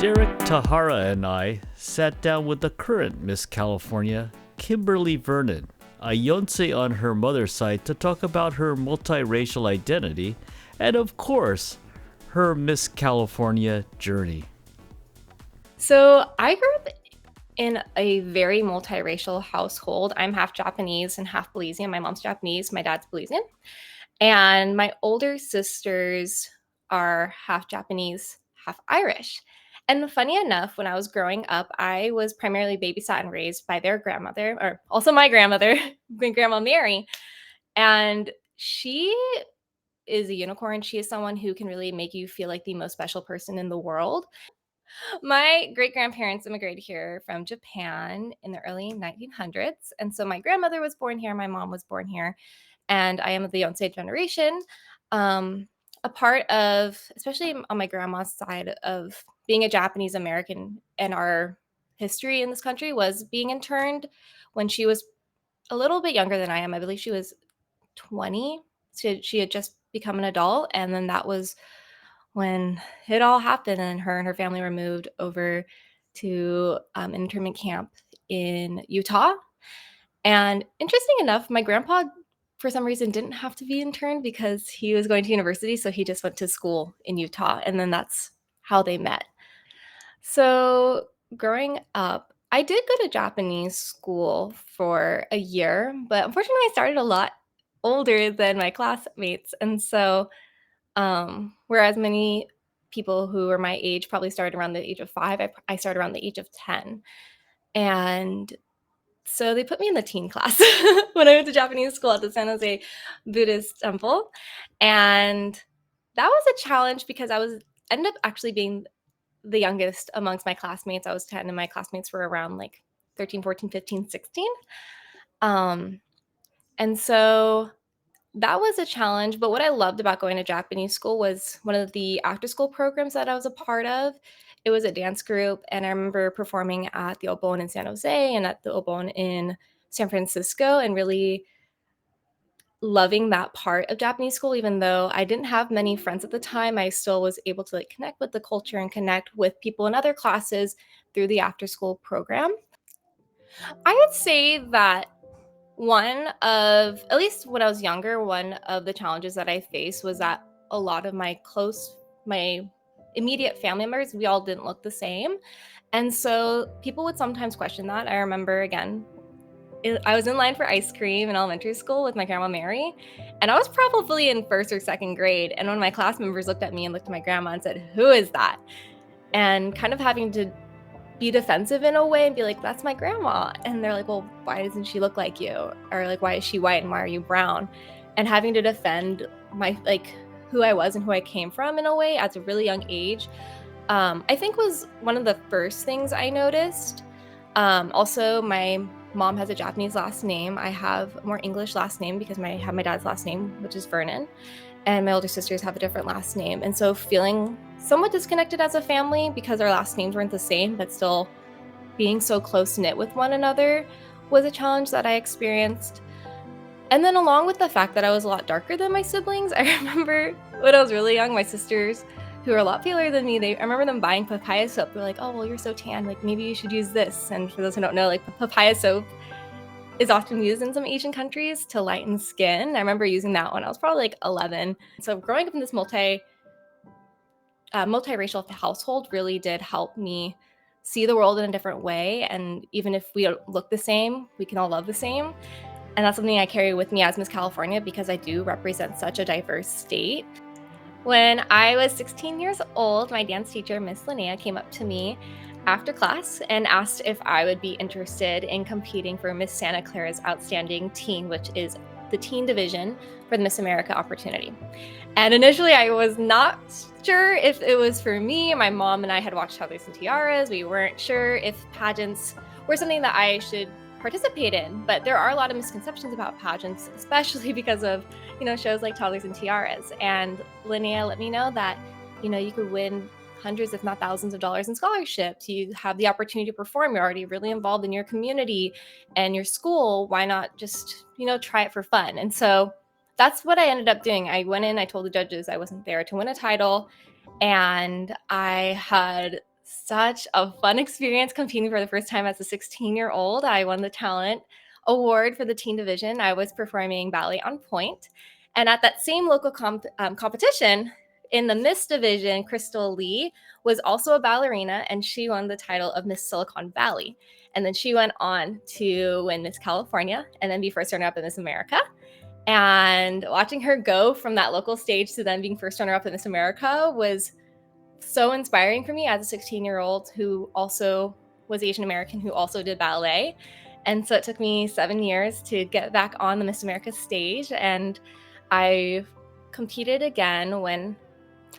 Derek Tahara and I sat down with the current Miss California, Kimberly Vernon, a Yonsei on her mother's side, to talk about her multiracial identity and, of course, her Miss California journey. So I grew up in a very multiracial household. I'm half Japanese and half Belizean. My mom's Japanese, my dad's Belizean. And my older sisters are half Japanese, half Irish. And funny enough, when I was growing up, I was primarily babysat and raised by their grandmother, or also my grandmother, my grandma Mary. And she is a unicorn. She is someone who can really make you feel like the most special person in the world. My great grandparents immigrated here from Japan in the early 1900s. And so my grandmother was born here, my mom was born here, and I am of the Yonsei generation. Um, a part of, especially on my grandma's side, of being a Japanese American and our history in this country was being interned when she was a little bit younger than I am. I believe she was 20. She had just become an adult. And then that was when it all happened, and her family were moved over to an internment camp in Utah. And interesting enough, my grandpa, for some reason, didn't have to be interned because he was going to university. So he just went to school in Utah. And then that's how they met. So growing up, I did go to Japanese school for a year, but unfortunately, I started a lot older than my classmates. And so whereas many people who are my age probably started around the age of 5, I started around the age of 10. And so they put me in the teen class when I went to Japanese school at the San Jose Buddhist Temple. And that was a challenge because ended up actually being the youngest amongst my classmates. I was 10 and my classmates were around like 13, 14, 15, 16. Um, and so that was a challenge, but what I loved about going to Japanese school was one of the after school programs that I was a part of. It was a dance group, and I remember performing at the Obon in San Jose and at the Obon in San Francisco, and really loving that part of Japanese school. Even though I didn't have many friends at the time, I still was able to like connect with the culture and connect with people in other classes through the after school program. I would say that one of, at least when I was younger, one of the challenges that I faced was that a lot of my immediate family members, we all didn't look the same. And so people would sometimes question that. I remember, again, I was in line for ice cream in elementary school with my grandma Mary, and I was probably in first or second grade. And one of my class members looked at me and looked at my grandma and said, "Who is that?" And kind of having to be defensive in a way and be like, "That's my grandma." And they're like, "Well, why doesn't she look like you?" Or like, "Why is she white and why are you brown?" And having to defend my, like, who I was and who I came from in a way at a really young age, I think was one of the first things I noticed. Also, my mom has a Japanese last name. I have a more English last name because I have my dad's last name, which is Vernon, and my older sisters have a different last name. And so feeling somewhat disconnected as a family because our last names weren't the same, but still being so close knit with one another was a challenge that I experienced. And then along with the fact that I was a lot darker than my siblings, I remember when I was really young, my sisters who are a lot paler than me, I remember them buying papaya soap. They're like, "Oh, well, you're so tan, like maybe you should use this." And for those who don't know, like papaya soap is often used in some Asian countries to lighten skin. I remember using that when I was probably like 11. So growing up in this multiracial household really did help me see the world in a different way. And even if we don't look the same, we can all love the same. And that's something I carry with me as Miss California because I do represent such a diverse state. When I was 16 years old, my dance teacher, Miss Linnea, came up to me after class and asked if I would be interested in competing for Miss Santa Clara's Outstanding Teen, which is the teen division for the Miss America opportunity. And initially, I was not sure if it was for me. My mom and I had watched Toddlers and Tiaras. We weren't sure if pageants were something that I should participate in. But there are a lot of misconceptions about pageants, especially because of, shows like Toddlers and Tiaras. And Linnea let me know that, you could win hundreds, if not thousands of dollars in scholarships. You have the opportunity to perform. You're already really involved in your community and your school. Why not just, try it for fun? And so that's what I ended up doing. I went in, I told the judges I wasn't there to win a title, and I had such a fun experience competing for the first time as a 16-year-old. I won the talent award for the teen division. I was performing ballet on point. And at that same local competition, in the Miss division, Crystal Lee was also a ballerina, and she won the title of Miss Silicon Valley. And then she went on to win Miss California and then be first runner-up in Miss America. And watching her go from that local stage to then being first runner-up in Miss America was so inspiring for me as a 16-year-old who also was Asian American, who also did ballet. And so it took me 7 years to get back on the Miss America stage. And I competed again when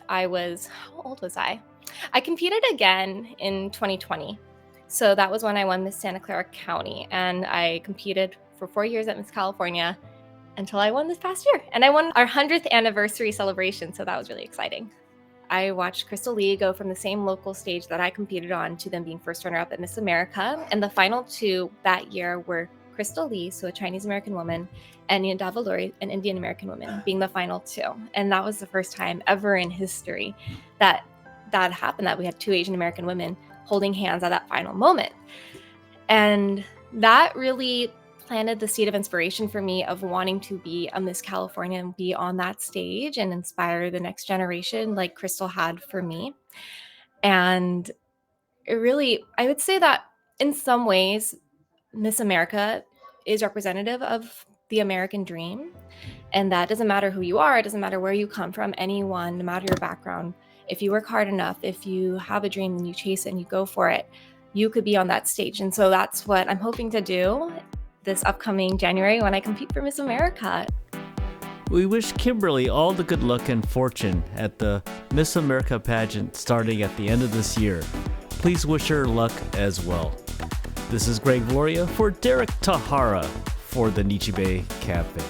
how old was I? I competed again in 2020. So that was when I won Miss Santa Clara County. And I competed for 4 years at Miss California until I won this past year. And I won our 100th anniversary celebration. So that was really exciting. I watched Crystal Lee go from the same local stage that I competed on to then being first runner-up at Miss America. And the final two that year were Crystal Lee, so a Chinese American woman, and Yanda Valori, an Indian American woman, being the final two. And that was the first time ever in history that happened, that we had two Asian American women holding hands at that final moment. And that really planted the seed of inspiration for me of wanting to be a Miss California and be on that stage and inspire the next generation like Crystal had for me. And it really, I would say that in some ways, Miss America is representative of the American dream. And that doesn't matter who you are, it doesn't matter where you come from, anyone, no matter your background. If you work hard enough, if you have a dream and you chase it and you go for it, you could be on that stage. And so that's what I'm hoping to do this upcoming January when I compete for Miss America. We wish Kimberly all the good luck and fortune at the Miss America pageant starting at the end of this year. Please wish her luck as well. This is Greg Gloria for Derek Tahara for the Nichibei Cafe.